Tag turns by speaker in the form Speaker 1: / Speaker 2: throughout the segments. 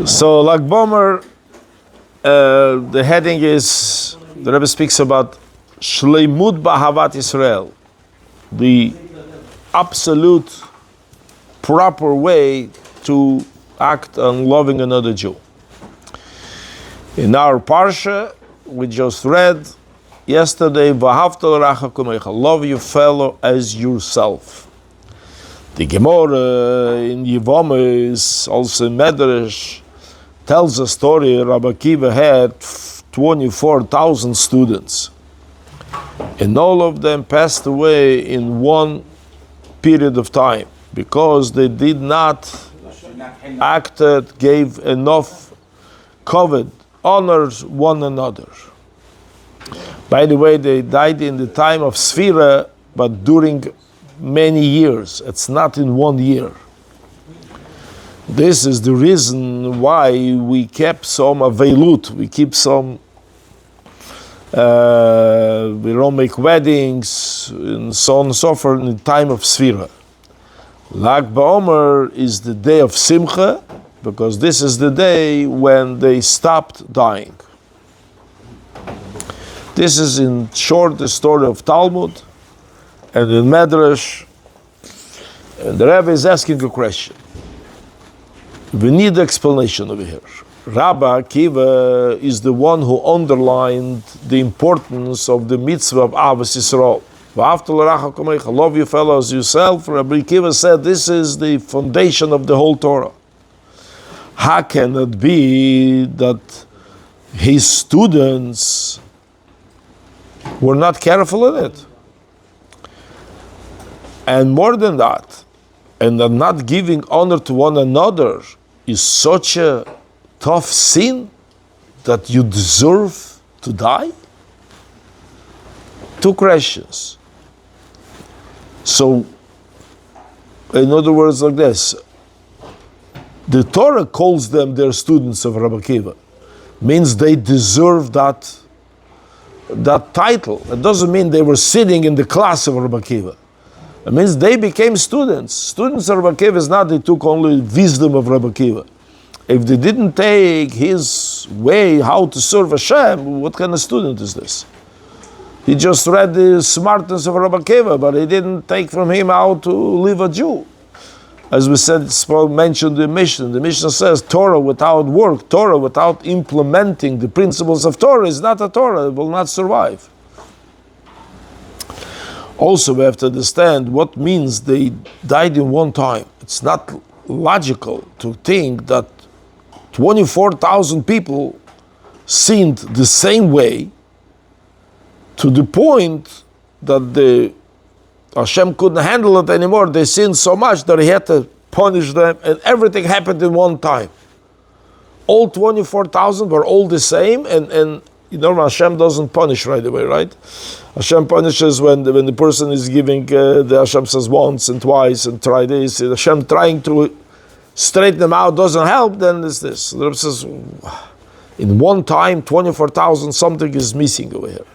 Speaker 1: So, Lag Bomer, the heading is, the Rebbe speaks about Shleimut B'Ahavat Israel, the absolute proper way to act on loving another Jew. In our Parsha, we just read yesterday, V'ahavta l'reacha kamecha, love your fellow as yourself. The Gemara in Yevamah is also in Medrash, tells a story. Rabbi Akiva had 24,000 students, and all of them passed away in one period of time because they did not act, gave enough covet, honors one another. By the way, they died in the time of Sphira, but during many years. It's not in 1 year. This is the reason why we kept some avelut, we keep some, we don't make weddings, and so on and so forth in the time of Sphira. Lag BaOmer is the day of Simcha, because this is the day when they stopped dying. This is in short the story of Talmud, and in Medrash, and the Rabbi is asking a question. We need explanation over here. Rabbi Akiva is the one who underlined the importance of the mitzvah of Avos Yisrael. Love your fellow as yourself. Rabbi Akiva said this is the foundation of the whole Torah. How can it be that his students were not careful in it? And more than that, and not giving honor to one another is such a tough sin that you deserve to die? Two questions. So, in other words, like this, the Torah calls them their students of Rabbi Akiva, means they deserve that title. It doesn't mean they were sitting in the class of Rabbi Akiva. It means they became students. Students of Rabbi Akiva is not they took only wisdom of Rabbi Akiva. If they didn't take his way how to serve Hashem, what kind of student is this? He just read the smartness of Rabbi Akiva, but he didn't take from him how to live a Jew. As we said, mentioned the Mishnah says Torah without work, Torah without implementing the principles of Torah is not a Torah, it will not survive. Also, we have to understand what means they died in one time. It's not logical to think that 24,000 people sinned the same way to the point that Hashem couldn't handle it anymore. They sinned so much that he had to punish them, and everything happened in one time. All 24,000 were all the same, and you know, Hashem doesn't punish right away, right? Hashem punishes when the person is giving, the Hashem says once and twice and try this. Hashem trying to straighten them out doesn't help, then there's this. The Rebbe says, in one time, 24,000, something is missing over here.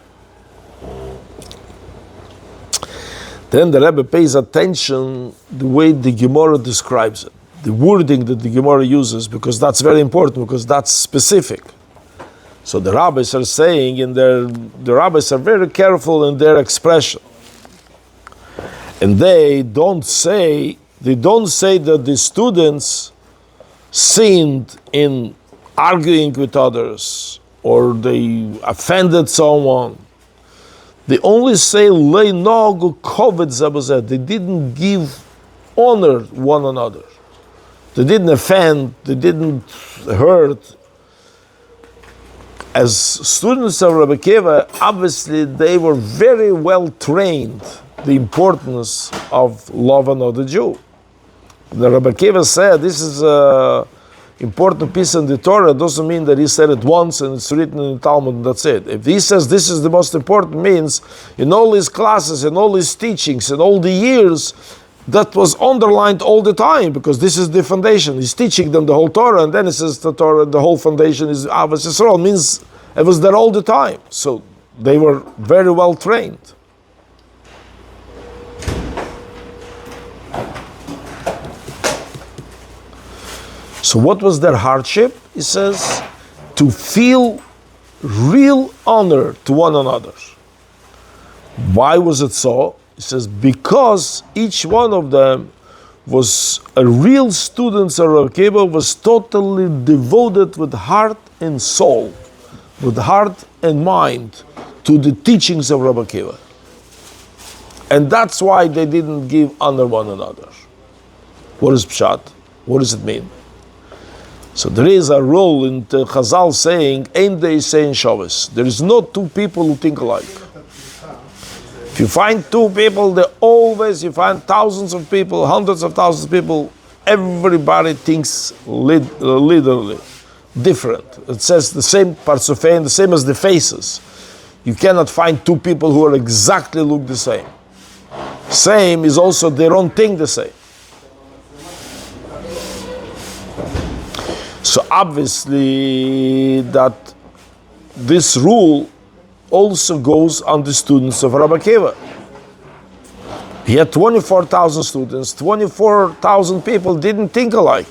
Speaker 1: Then the Rebbe pays attention the way the Gemara describes it, the wording that the Gemara uses, because that's very important, because that's specific. So the rabbis are saying the rabbis are very careful in their expression. And they don't say that the students sinned in arguing with others or they offended someone. They only say leinog koved zabazet. They didn't give honor one another. They didn't offend. They didn't hurt. As students of Rabbi Akiva, obviously they were very well trained the importance of love another Jew. The Rabbi Akiva said this is an important piece in the Torah. It doesn't mean that he said it once and it's written in the Talmud and that's it. If he says this is the most important, means in all his classes, in all his teachings, in all the years, that was underlined all the time, because this is the foundation. He's teaching them the whole Torah, and then he says the Torah, the whole foundation is Avos Yisrael, means it was there all the time. So they were very well trained. So what was their hardship? He says, to feel real honor to one another. Why was it so? He says, because each one of them was a real student of Rabbi Akiva, was totally devoted with heart and soul, with heart and mind to the teachings of Rabbi Akiva. And that's why they didn't give honor one another. What is Pshat? What does it mean? So there is a rule in the Chazal saying, Ein de'isei Shabbos. There is no two people who think alike. If you find two people, you find thousands of people, hundreds of thousands of people, everybody thinks literally different. It says the same parsufein, the same as the faces. You cannot find two people who are exactly look the same. Same is also they don't think the same. So obviously that this rule also goes on the students of Rabbi Akiva. He had 24,000 students, 24,000 people didn't think alike.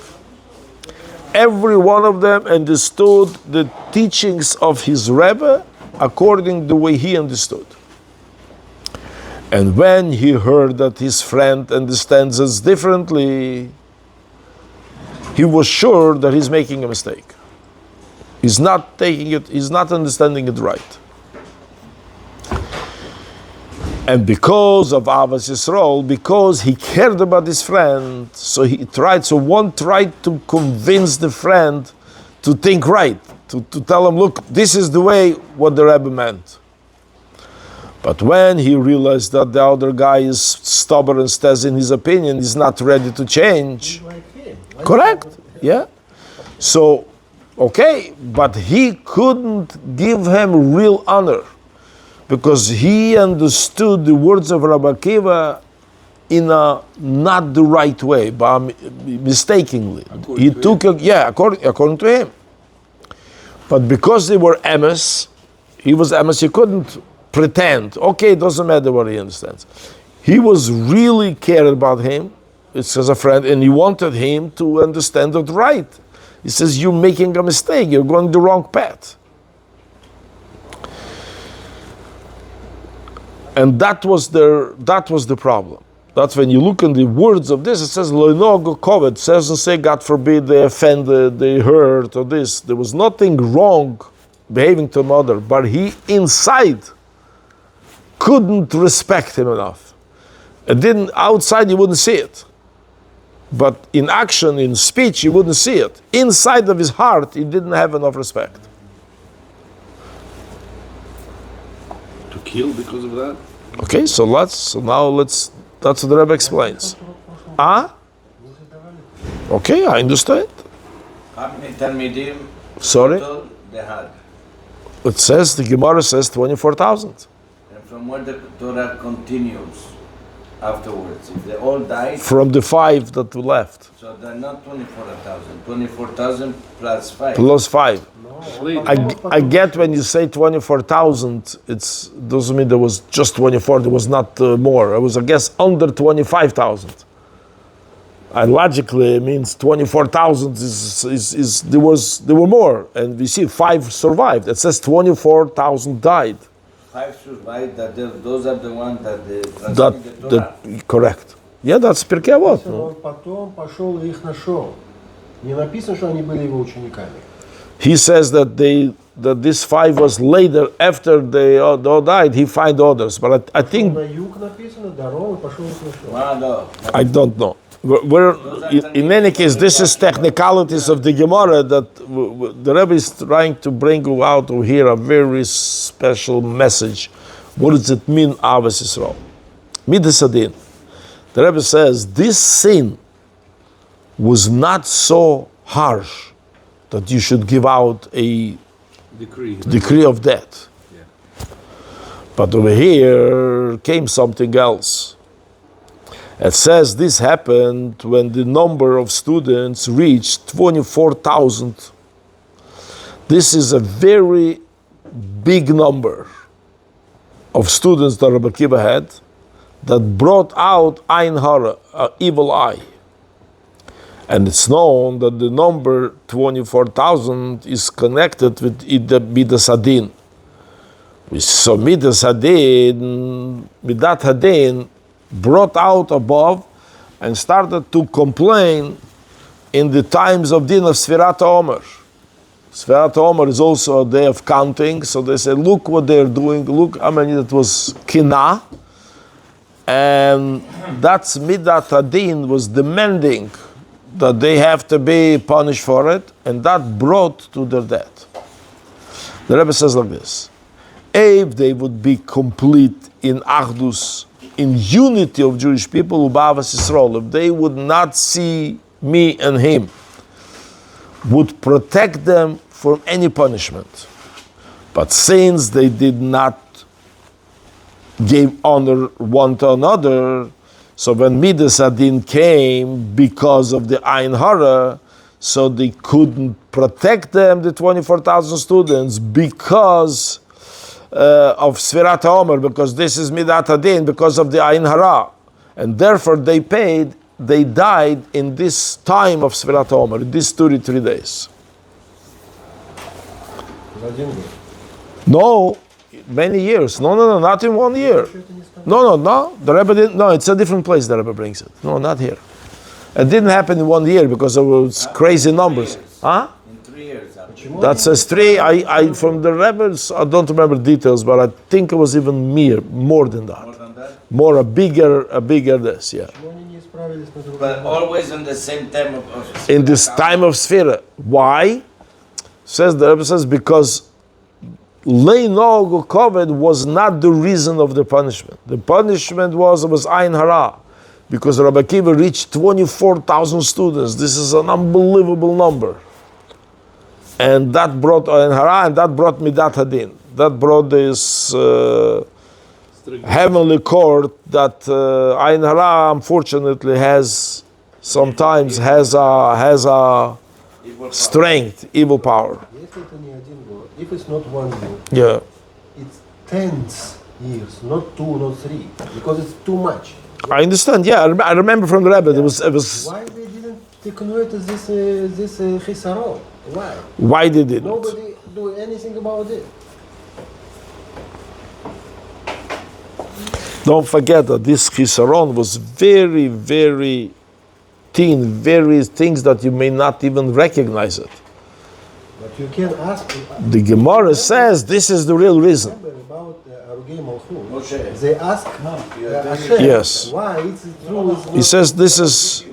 Speaker 1: Every one of them understood the teachings of his Rebbe according to the way he understood. And when he heard that his friend understands us differently, he was sure that he's making a mistake. He's not taking it, he's not understanding it right. And because of Avas Yisrael, because he cared about his friend, so one tried to convince the friend to think right, to tell him, look, this is the way what the Rebbe meant. But when he realized that the other guy is stubborn and stays in his opinion, he's not ready to change. Correct? Yeah. So, okay, but he couldn't give him real honor because he understood the words of Rabbi Akiva in a not the right way, but mistakenly. According to him. But because they were emes, he was emes, he couldn't pretend. Okay, it doesn't matter what he understands. He was really cared about him. It's as a friend, and he wanted him to understand it right. He says, you're making a mistake, you're going the wrong path. And that was the problem. That's when you look in the words of this, it says, Lo nogo kovet, says and say, God forbid, they offended, they hurt, or this. There was nothing wrong behaving to another, but he inside couldn't respect him enough. Outside you wouldn't see it. But in action, in speech, you wouldn't see it. Inside of his heart, he didn't have enough respect.
Speaker 2: To kill because of that?
Speaker 1: Okay, that's what the Rebbe explains. Okay, I understand.
Speaker 3: How many Talmidim
Speaker 1: Sorry?
Speaker 3: they had?
Speaker 1: It says, the Gemara says 24,000.
Speaker 3: And from where the Torah continues afterwards, if they all died,
Speaker 1: From the 5 that were left.
Speaker 3: so they're not 24,000. 24,000 plus 5.
Speaker 1: Plus 5.
Speaker 2: No.
Speaker 1: I get when you say 24,000, it doesn't mean there was just 24, there was not more. It was, I guess, under 25,000. And logically, it means 24,000 there were more. And we see 5 survived. It says 24,000 died.
Speaker 3: 5 survived, those are the ones that they transmitted the Torah.
Speaker 1: Correct. Yeah, that's Pirkei Avot.
Speaker 4: Он потом пошел и их нашел. Не написано, что они были его учениками.
Speaker 1: He says that this 5 was later, after they all died, he find others. But I think,
Speaker 4: На юг написано, дорога, пошел их нашел.
Speaker 3: No.
Speaker 1: I don't know. In any case, this is technicalities of the Gemara that the Rebbe is trying to bring out over here a very special message. What does it mean, Avos Yisrael? Midas Hadin. The Rebbe says this sin was not so harsh that you should give out a decree of death.
Speaker 2: Yeah.
Speaker 1: But over here came something else. It says this happened when the number of students reached 24,000. This is a very big number of students that Rabbi Akiva had that brought out Ein Hara, an evil eye. And it's known that the number 24,000 is connected with Midas Hadin. So Midas Hadin, Midat Hadin, brought out above and started to complain in the times of Din of Sfirat Omer. Sfirat Omer is also a day of counting, so they said, look what they're doing, look how many that was Kina, and that's Midat Hadin was demanding that they have to be punished for it, and that brought to their death. The Rebbe says like this, if they would be complete in Achdus, in unity of Jewish people, Ubavas Yisrael, if they would not see me and him, would protect them from any punishment. But since they did not give honor one to another, so when Midas Hadin came because of the Ain Hara, so they couldn't protect them, the 24,000 students, because of Sfirat HaOmer, because this is Midat Hadin, because of the Ain Hara. And therefore they died in this time of Sfirat HaOmer, in these 33 days. No, many years. No, not in 1 year. No. The Rebbe didn't. No, it's a different place the Rebbe brings it. No, not here. It didn't happen in 1 year because of those crazy numbers. Huh?
Speaker 3: In 3 years.
Speaker 1: That says 3. I from the Rebels, I don't remember details, but I think it was even more than that.
Speaker 3: More than that?
Speaker 1: More a bigger this, yeah.
Speaker 3: But always in the same time of
Speaker 1: In this time of Sfira. Why? The Rebbe says because Leino Kovet was not the reason of the punishment. The punishment was Ain Hara, because Rabbi Akiva reached 24,000 students. This is an unbelievable number. And that brought Ain Hara, and that brought Midat Hadin. That brought this heavenly court that Ain Hara, unfortunately, sometimes has a strength, evil power.
Speaker 4: If it's not 1 year,
Speaker 1: Yeah.
Speaker 4: it's tens years, not 2, not 3, because it's too much.
Speaker 1: I understand. Yeah, I remember from the Rebbe. It was.
Speaker 4: Why they didn't convert this chisaron? Why?
Speaker 1: Why they didn't?
Speaker 4: Nobody do anything about it.
Speaker 1: Don't forget that this chisaron was very, very thin, very things that you may not even recognize it.
Speaker 4: But you can ask.
Speaker 1: The Gemara says this is the real reason.
Speaker 4: Remember about Arugei Malchut.
Speaker 3: Moshe.
Speaker 4: They ask Hashem,
Speaker 1: Yes.
Speaker 4: why it's true.
Speaker 1: He says this is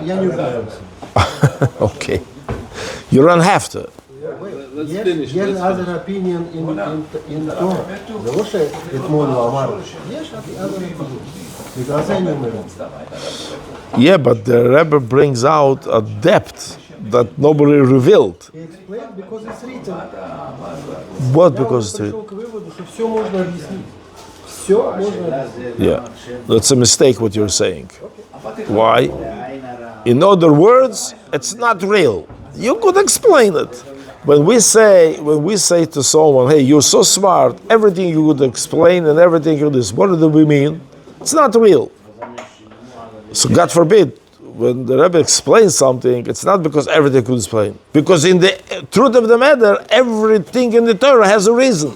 Speaker 4: Я не знаю.
Speaker 1: okay. You don't have to.
Speaker 2: Let's
Speaker 4: Yes,
Speaker 2: finish.
Speaker 4: yes,
Speaker 2: Let's
Speaker 4: other
Speaker 2: finish.
Speaker 4: opinion in Torah. זה לא שאתמול הוא אמר, יש other opinion. בגלל זה אני אומר.
Speaker 1: Yeah, but the Rebbe brings out a depth that nobody revealed.
Speaker 4: He explained because it's written.
Speaker 1: What? Because it's
Speaker 4: пришел к выводу, что все можно объяснить. Все можно объяснить.
Speaker 1: yeah, that's a mistake. What you're saying. Why? In other words, it's not real. You could explain it. When we say to someone, "Hey, you're so smart, everything you could explain and everything you this," what do we mean? It's not real. So God forbid, when the Rebbe explains something, it's not because everything could explain. Because in the truth of the matter, everything in the Torah has a reason.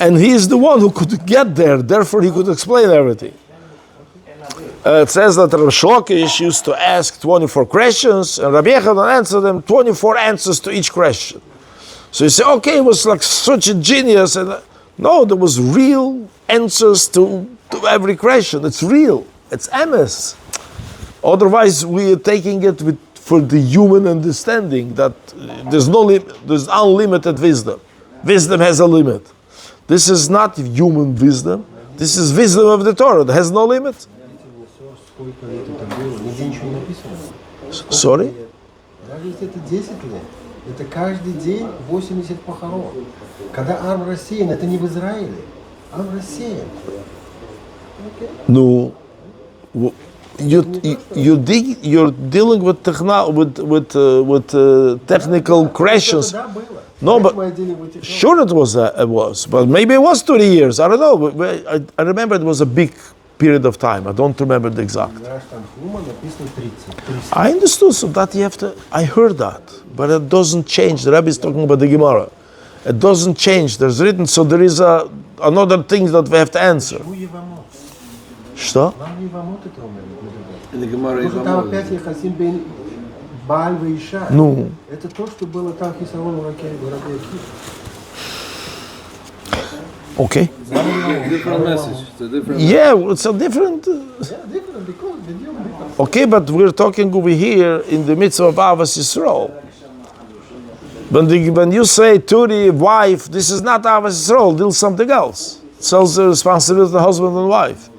Speaker 1: And he is the one who could get there, therefore he could explain everything. It says that Rabbi Shlokish used to ask 24 questions, and Rabbi Yechanan answered them 24 answers to each question. So you say, okay, it was like such a genius. And no, there was real answers to every question. It's real. It's emes. Otherwise, we are taking it for the human understanding that there's unlimited wisdom. Wisdom has a limit. This is not human wisdom. This is wisdom of the Torah. It has no limit.
Speaker 4: Сколько лет это было? Нигде ничего не написано.
Speaker 1: Sorry?
Speaker 4: Даже если это 10 лет, это каждый день 80 похорон. Когда Ам рассеян, это не в Израиле. Ам рассеян.
Speaker 1: No. You're dealing with technical questions.
Speaker 4: Да, было.
Speaker 1: No, but
Speaker 4: Мы отдельно его технологию.
Speaker 1: sure it was, but maybe it was 30 years. I don't know. I remember it was a big period of time. I don't remember the exact.
Speaker 4: Наш Танхума написано 30.
Speaker 1: I understood, so that you have to, I heard that, but it doesn't change. The Rabbi is talking about the Gemara. It doesn't change. There's written, so there is another thing that we have to answer.
Speaker 4: Ну, Евамот.
Speaker 1: Что?
Speaker 4: Вам Евамот это умеет.
Speaker 2: In the Gemara is
Speaker 4: Потому что там опять Яхасим бен Бааль Ваиша.
Speaker 1: Ну.
Speaker 4: Это то, что было там в Хисарон в Раби Акива.
Speaker 1: Okay.
Speaker 2: different message. It's a different.
Speaker 1: Yeah, it's a different.
Speaker 4: Yeah, different because the deal different.
Speaker 1: Okay, but we're talking over here in the midst of Avas Yisrael. When you say to the wife, this is not Avas Yisrael, do something else. It sells the responsibility of the husband and wife.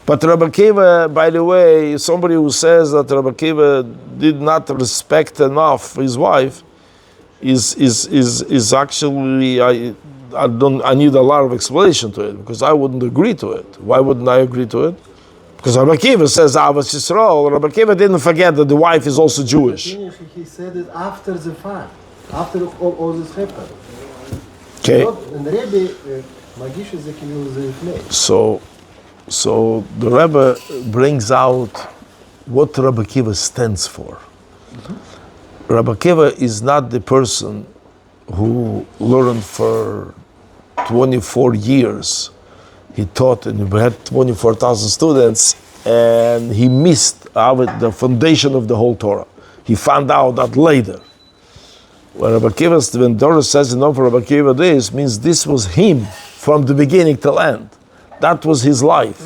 Speaker 1: But Rabbi Akiva, by the way, somebody who says that Rabbi Akiva did not respect enough his wife is actually I need a lot of explanation to it because I wouldn't agree to it. Why wouldn't I agree to it? Because Rabbi Akiva says Avas Yisrael. Rabbi Akiva didn't forget that the wife is also Jewish.
Speaker 4: He said it after the fact, after all this happened.
Speaker 1: Okay.
Speaker 4: And Rabbi Magisha Zekimil Zefnei.
Speaker 1: So the Rebbe brings out what Rabbi Akiva stands for. Rabbi Akiva is not the person who learned for 24 years. He taught and he had 24,000 students and he missed the foundation of the whole Torah. He found out that later. When Rabbi Akiva, when Doris says enough for Rabbi Akiva this, means this was him from the beginning till end. That was his life.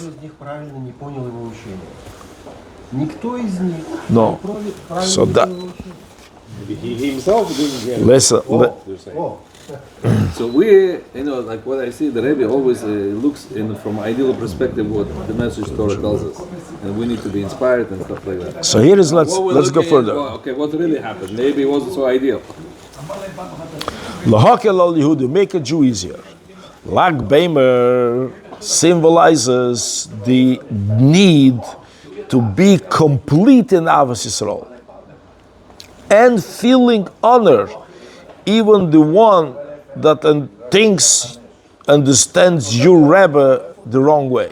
Speaker 1: No. So that.
Speaker 5: He himself didn't get it.
Speaker 1: Listen.
Speaker 2: So we, like what I see, the Rebbe always looks from ideal perspective what the message Torah tells us, and we need to be inspired and stuff like that.
Speaker 1: So here is let's go further.
Speaker 2: Okay, what really happened? Maybe it wasn't so ideal.
Speaker 1: Lahakel al Yehuda, make a Jew easier. Lag Beimer symbolizes the need to be complete in Avos Yisrael and feeling honor, even the one that understands your Rebbe the wrong way.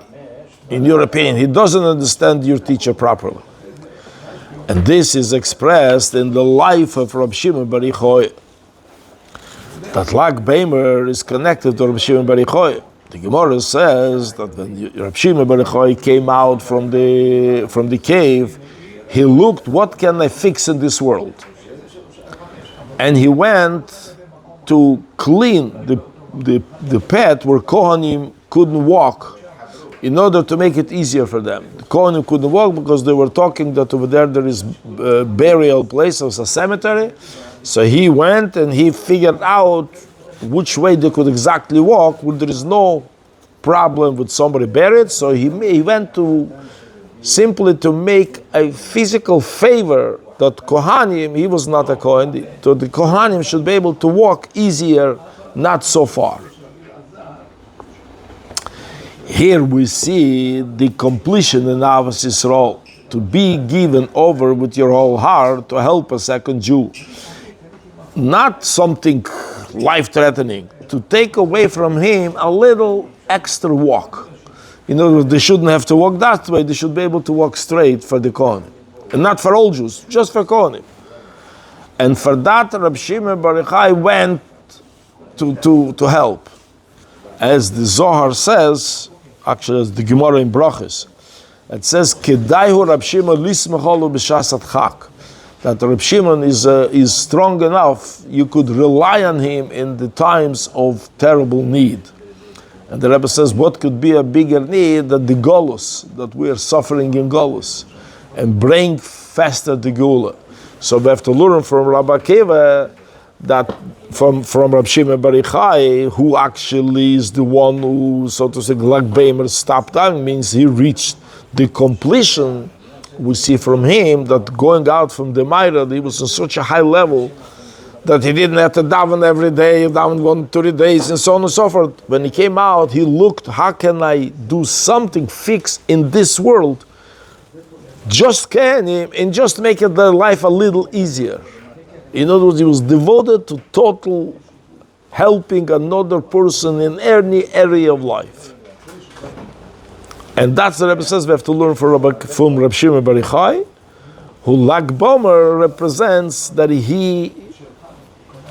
Speaker 1: In your opinion, he doesn't understand your teacher properly. And this is expressed in the life of Rabbi Shimon Bar Yochai. That Lag Beimer is connected to Rabbi Shimon Bar Yochai. The Gemara says that when Rabbi Shimon Bar Yochai came out from the cave, he looked, what can I fix in this world? And he went to clean the path where Kohanim couldn't walk in order to make it easier for them. The Kohanim couldn't walk because they were talking that over there is a burial place, it was a cemetery. So he went and he figured out which way they could exactly walk when there is no problem with somebody buried. So he went to simply to make a physical favor that Kohanim, he was not a Kohen, so the Kohanim should be able to walk easier, not so far. Here we see the completion in Avos Yisrael, to be given over with your whole heart to help a second Jew. Not something life-threatening, to take away from him a little extra walk. They shouldn't have to walk that way, they should be able to walk straight for the Kohanim. And not for all Jews, just for Kohanim. And for that, Rabbi Shimon Bar Yochai went to help. As the Zohar says, actually as the Gemara in Brachos, it says, Kedaihu Rabbi Shimon lismacholu b'shas adchak. That Rabbi Shimon is strong enough, you could rely on him in the times of terrible need. And the Rebbe says, what could be a bigger need than the Golus, that we are suffering in Golus, and bring faster the Geula. So we have to learn from Rabbi Akiva that from Rabbi Shimon Bar Yochai, who actually is the one who, so to say, Lag Beimer stopped down, means he reached the completion. We see from him that going out from the Meirah, he was on such a high level that he didn't have to daven every day, daven 130 days, and so on and so forth. When he came out, he looked, how can I do something fixed in this world? Just can him and just make their life a little easier. In other words, he was devoted to total helping another person in any area of life. And that's the Rebbe says we have to learn from Reb Shimon Bar Yochai, who Lag Bomer represents that he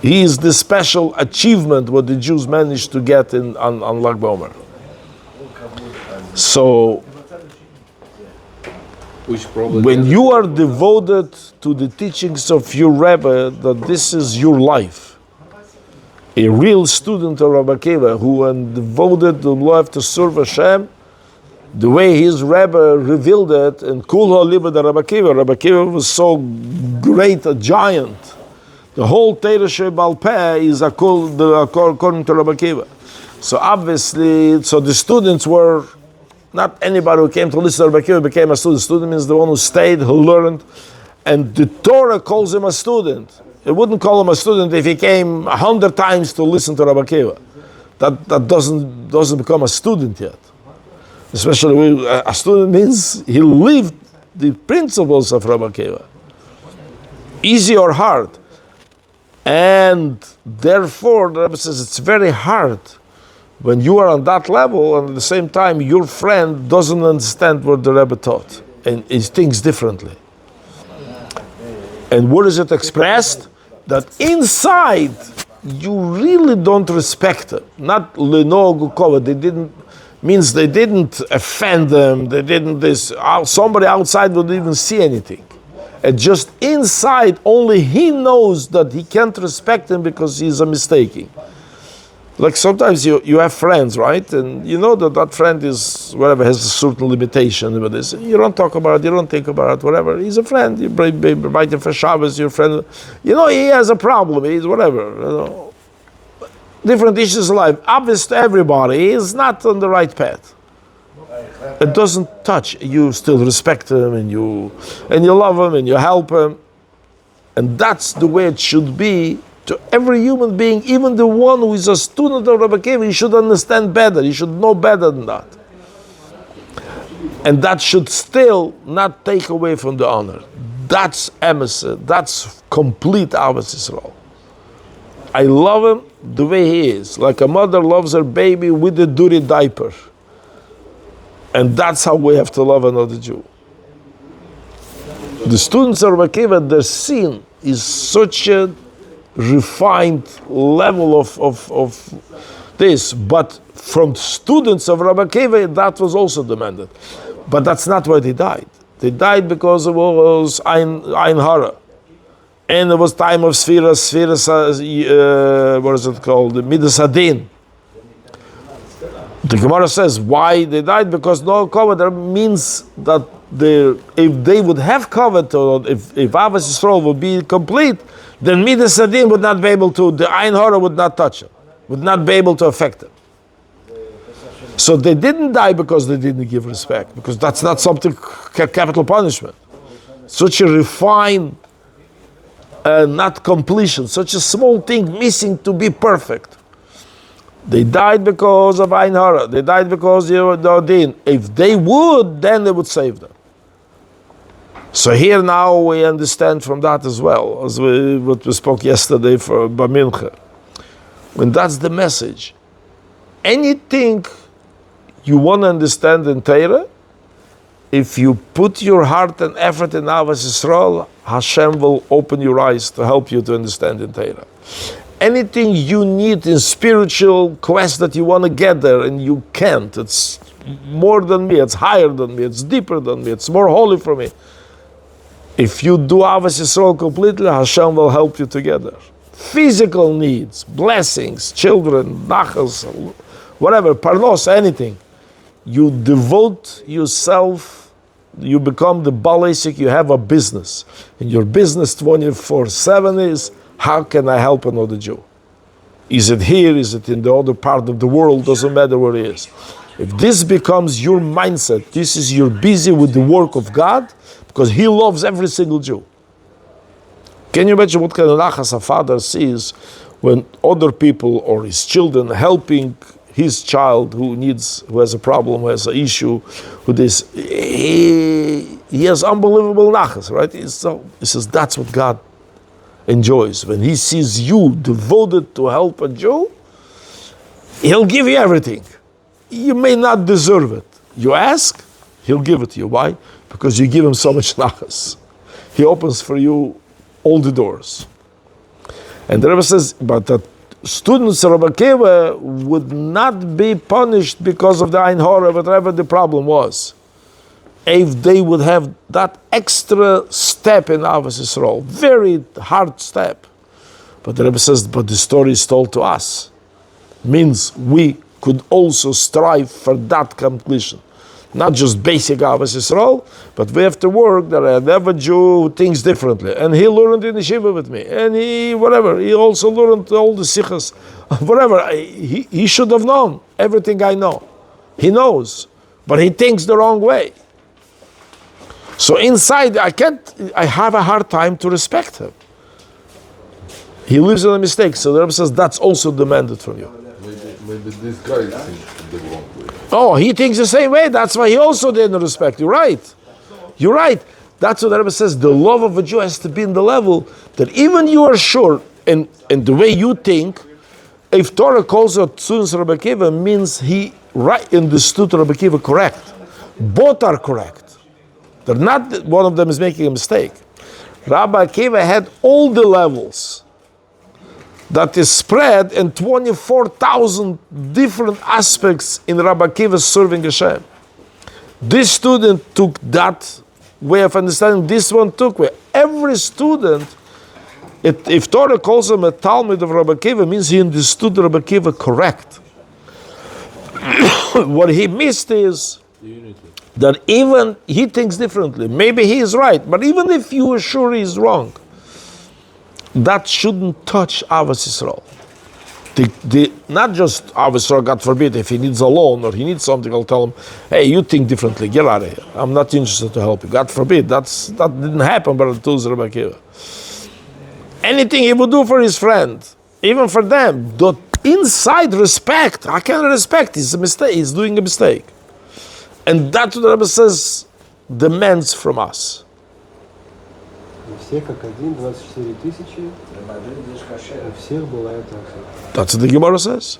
Speaker 1: is the special achievement what the Jews managed to get on Lag Bomer. So when you are devoted to the teachings of your Rebbe, that this is your life, a real student of Rabbi Akiva who are devoted to love to serve Hashem, the way his Rebbe revealed it, and Kul HaLibah the Rabbi Akiva was so great, a giant. The whole Torah Shebal Peh is according to Rabbi Akiva. So obviously, the students were not anybody who came to listen to Rabbi Akiva became a student. Student means the one who stayed, who learned, and the Torah calls him a student. It wouldn't call him a student if he came 100 times to listen to Rabbi Akiva. That doesn't become a student yet. Especially a student means he lived the principles of Rabbi Akiva. Easy or hard. And therefore, the Rebbe says it's very hard when you are on that level and at the same time your friend doesn't understand what the Rebbe taught and he thinks differently. And what is it expressed? That inside you really don't respect them. Not Leno Gukova, they didn't offend them, they didn't this. Somebody outside would even see anything. And just inside, only he knows that he can't respect him because he's a mistaking. Like sometimes you have friends, right? And you know that friend is, whatever, has a certain limitation with this. You don't talk about it, you don't think about it, whatever. He's a friend, you invite him for Shabbos, your friend. You know, he has a problem, he's whatever. You know. Different issues in life. Obvious to everybody, he's not on the right path. It doesn't touch. You still respect him and you love him and you help him. And that's the way it should be to every human being, even the one who is a student of Rabbi Akiva. He should understand better. He should know better than that. And that should still not take away from the honor. That's emes. That's complete Avos Yisrael. I love him the way he is, like a mother loves her baby with a dirty diaper. And that's how we have to love another Jew. The students of Rabbi Akiva, their sin is such a refined level of this. But from students of Rabbi Akiva, that was also demanded. But that's not why they died. They died because it was Ein Hara. And it was time of Sfiras, what is it called? The Midas Hadin. The Gemara says why they died, because no covet means that if they would have covet, or if Avos Yisrael would be complete, then Midas Hadin would not be able to, the Ein Hara would not touch them, would not be able to affect them. So they didn't die because they didn't give respect, because that's not something capital punishment. Such a refined, not completion, such a small thing missing to be perfect. They died because of Ein Hara. They died because of the Odin. If they would, then they would save them. So here now we understand from that as well, as what we spoke yesterday for Bar Mincha. When that's the message. Anything you want to understand in Torah, if you put your heart and effort in Avos Yisrael, Hashem will open your eyes to help you to understand in Torah. Anything you need in spiritual quest that you want to get there and you can't, it's more than me, it's higher than me, it's deeper than me, it's more holy for me. If you do Avos Yisrael completely, Hashem will help you together. Physical needs, blessings, children, nachas, whatever, parnos, anything. You devote yourself, you become the balisik, you have a business. And your business 24/7 is, how can I help another Jew? Is it here? Is it in the other part of the world? Doesn't matter where it is. If this becomes your mindset, this is you're busy with the work of God, because He loves every single Jew. Can you imagine what kind of nachas a father sees when other people or his children helping his child who has a problem, who has an issue, who this, he has unbelievable nachas, right? He says that's what God enjoys. When He sees you devoted to help a Jew, He'll give you everything. You may not deserve it. You ask, he'll give it to you. Why? Because you give him so much nachas. He opens for you all the doors. And the Rebbe says, but the students of Rabbi Akiva would not be punished because of the Ein Hora, whatever the problem was, if they would have that extra step in Avos Yisrael, very hard step. But the Rebbe says, but the story is told to us. Means we could also strive for that completion. Not just basic Avos Yisrael, but we have to work that I never Jew thinks differently. And he learned in the Shiva with me. And he also learned all the sikhs, whatever. He should have known everything I know. He knows, but he thinks the wrong way. So inside, I have a hard time to respect him. He lives in a mistake. So the Rebbe says that's also demanded from you.
Speaker 6: Maybe this guy thinks the wrong way.
Speaker 1: Oh, he thinks the same way. That's why he also didn't respect. You're right. You're right. That's what the Rebbe says. The love of a Jew has to be in the level that even you are sure, in the way you think, if Torah calls out students Rabbi Akiva, means he understood Rabbi Akiva correct. Both are correct. They're not, one of them is making a mistake. Rabbi Akiva had all the levels that is spread in 24,000 different aspects in Rabbi Akiva serving Hashem. This student took that way of understanding, this one took way. Every student, if Torah calls him a Talmud of Rabbi Akiva, means he understood Rabbi Akiva correct. What he missed is that even he thinks differently. Maybe he is right, but even if you are sure he is wrong, that shouldn't touch Avos Yisrael. Not just Avos Yisrael, God forbid, if he needs a loan or he needs something, I'll tell him, hey, you think differently, get out of here. I'm not interested to help you. God forbid, that didn't happen, but it was Rabbi Akiva. Anything he would do for his friend, even for them, the inside respect, I can't respect, it's a mistake, he's doing a mistake. And that's what the Rabbi says, demands from us.
Speaker 4: Все как один, 24 тысячи, у всех была эта акция.
Speaker 1: That's what the Gemara says.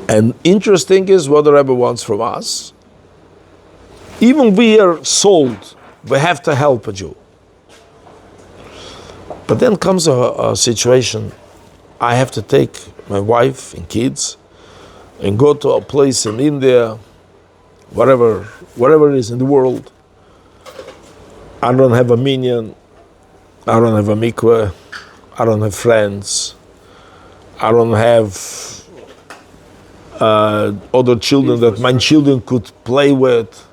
Speaker 1: And interesting is what the Rebbe wants from us. Even we are sold, we have to help a Jew. But then comes a situation, I have to take my wife and kids and go to a place in India, whatever it is in the world. I don't have a minyan, I don't have a mikveh, I don't have friends, I don't have other children that my children could play with.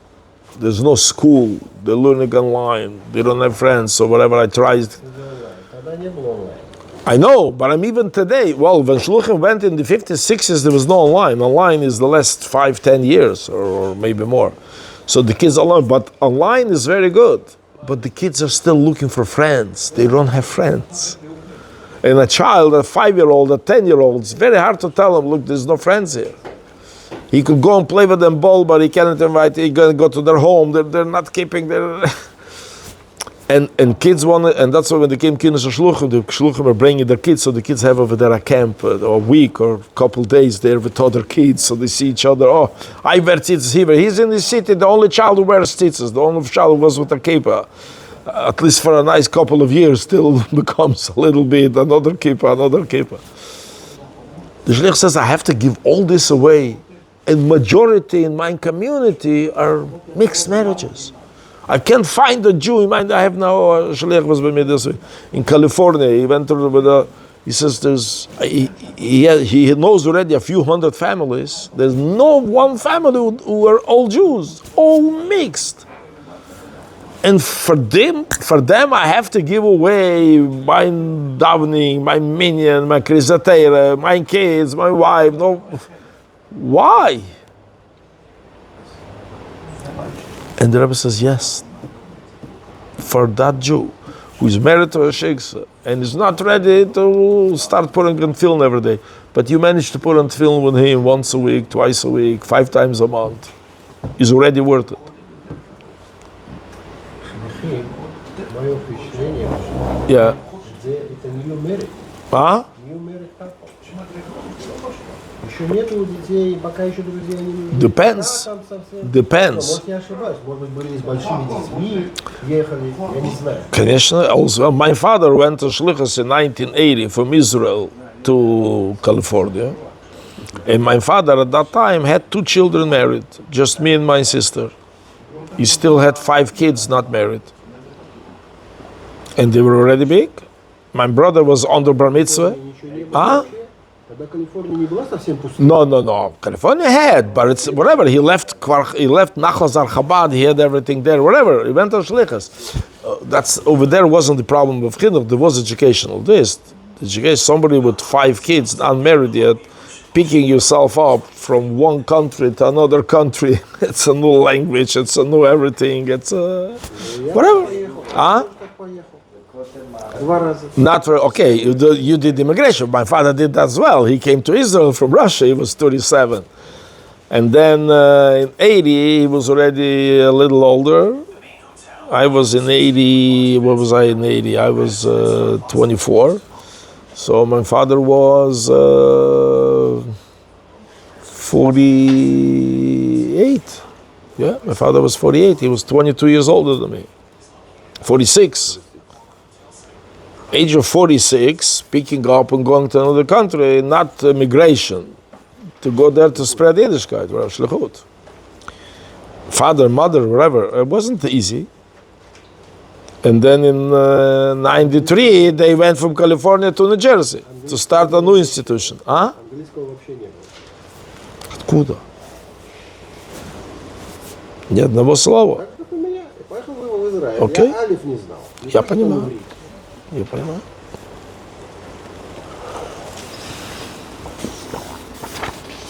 Speaker 1: There's no school, they're learning online, they don't have friends, so whatever I tried. I know, but I'm even today, well, when Shluchim went in the 50s, 60s, there was no online. Online is the last 5-10 years, or maybe more. So the kids online, but online is very good. But the kids are still looking for friends. They don't have friends. And a child, a 5-year-old, a 10-year-old, it's very hard to tell them, look, there's no friends here. He could go and play with them ball, but he cannot invite, he can go to their home, they're not keeping their... And kids want to, and that's why when they came Kinus Shluchim, the Shluchim are bringing their kids, so the kids have over there a camp, or a week, or a couple of days there with other kids, so they see each other. Oh, I wear tzitzis here. He's in the city, the only child who wears tzitzis, the only child who was with a kippah. At least for a nice couple of years, still becomes a little bit, another kippah. The Shlich says, I have to give all this away, and majority in my community are mixed marriages. I can't find a Jew. I have now a shliach was with me this week in California. He went through with he says he knows already a few hundred families. There's no one family who are all Jews, all mixed. And for them, I have to give away my davening, my minyan, my krizateira, my kids, my wife. No, why? And the Rebbe says, yes, for that Jew who is married to a shiksa and is not ready to start putting on tefillin every day, but you manage to put on tefillin with him once a week, twice a week, 5 times a month, is already worth it.
Speaker 4: Мое впечатление,
Speaker 1: Yeah.
Speaker 4: это не married.
Speaker 1: А?
Speaker 4: New married couple. Еще нету детей, пока еще друзья не...
Speaker 1: Depends.
Speaker 4: Да, там совсем-
Speaker 1: Depends.
Speaker 4: Может, я ошибаюсь, может быть, были с большими детьми, ехали, я не знаю.
Speaker 1: Конечно. Also, my father went to Shlichus in 1980 from Israel to California. And my father at that time had 2 children married, just me and my sister. He still had 5 kids not married. And they were already big. My brother was on the bar mitzvah.
Speaker 4: Ничего не было
Speaker 1: А?
Speaker 4: вообще. Когда Калифорния не была совсем пустой.
Speaker 1: No. California had, but it's whatever. He left Nachozar Chabad. He had everything there. Whatever. He went to Shlichus. That's over there wasn't the problem of chinuch. There was educational. Education. Somebody with 5 kids, unmarried yet, picking yourself up from one country to another country. It's a new language. It's a new everything. It's whatever. Huh?
Speaker 4: Два раза.
Speaker 1: Not for okay. You did immigration. My father did that as well. He came to Israel from Russia. He was 37, and then in 80 he was already a little older. I was in 80. What was I in 80? I was 24. So my father was 48. Yeah, my father was 48. He was 22 years older than me. 46. Age of 46, picking up and going to another country, not migration, to go there to spread Yiddishkeit, or Shlichut. Father, mother, whatever, it wasn't easy. And then in 93, they went from California to New Jersey to start a new institution. А?
Speaker 4: Английского вообще не было.
Speaker 1: Откуда? Ни одного слова.
Speaker 4: Так как у меня. Я поехал в Израиль.
Speaker 1: Окей.
Speaker 4: Я алиф не знал. Не
Speaker 1: Я
Speaker 4: то, что
Speaker 1: понимаю.
Speaker 4: иврит.
Speaker 1: Я понимаю.